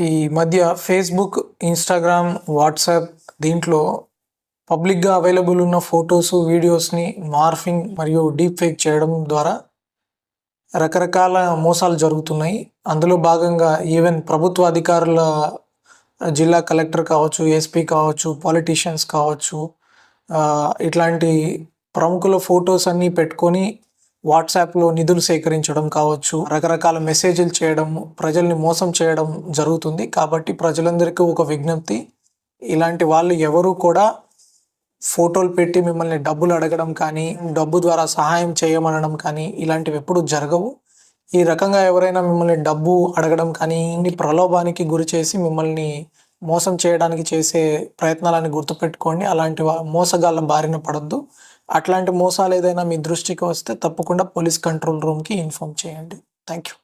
ఈ మధ్య Facebook, Instagram, WhatsApp దీంట్లో పబ్లిక్గా అవైలబుల్ ఉన్న ఫొటోస్, వీడియోస్ని మార్ఫింగ్ మరియు డీప్ ఫేక్ చేయడం ద్వారా రకరకాల మోసాలు జరుగుతున్నాయి. అందులో భాగంగా ఈవెన్ ప్రభుత్వ అధికారుల జిల్లా కలెక్టర్ కావచ్చు, ఎస్పీ కావచ్చు, పాలిటీషియన్స్ కావచ్చు, ఇట్లాంటి ప్రముఖుల ఫొటోస్ అన్నీ పెట్టుకొని వాట్సాప్లో నిధులు సేకరించడం కావచ్చు, రకరకాల మెసేజ్లు చేయడం, ప్రజల్ని మోసం చేయడం జరుగుతుంది. కాబట్టి ప్రజలందరికీ ఒక విజ్ఞప్తి, ఇలాంటి వాళ్ళు ఎవరు కూడా ఫోటోలు పెట్టి మిమ్మల్ని డబ్బులు అడగడం కానీ, డబ్బు ద్వారా సహాయం చేయమనడం కానీ ఇలాంటివి ఎప్పుడు జరగవు. ఈ రకంగా ఎవరైనా మిమ్మల్ని డబ్బు అడగడం కానీ, ప్రలోభానికి గురి చేసి మిమ్మల్ని మోసం చేయడానికి చేసే ప్రయత్నాలని గుర్తుపెట్టుకోండి. అలాంటి మోసగాళ్ళ బారిన పడొద్దు. అట్లాంటి మోసాలు ఏదైనా మీ దృష్టికి వస్తే తప్పకుండా పోలీస్ కంట్రోల్ రూమ్కి ఇన్ఫార్మ్ చేయండి. Thank you.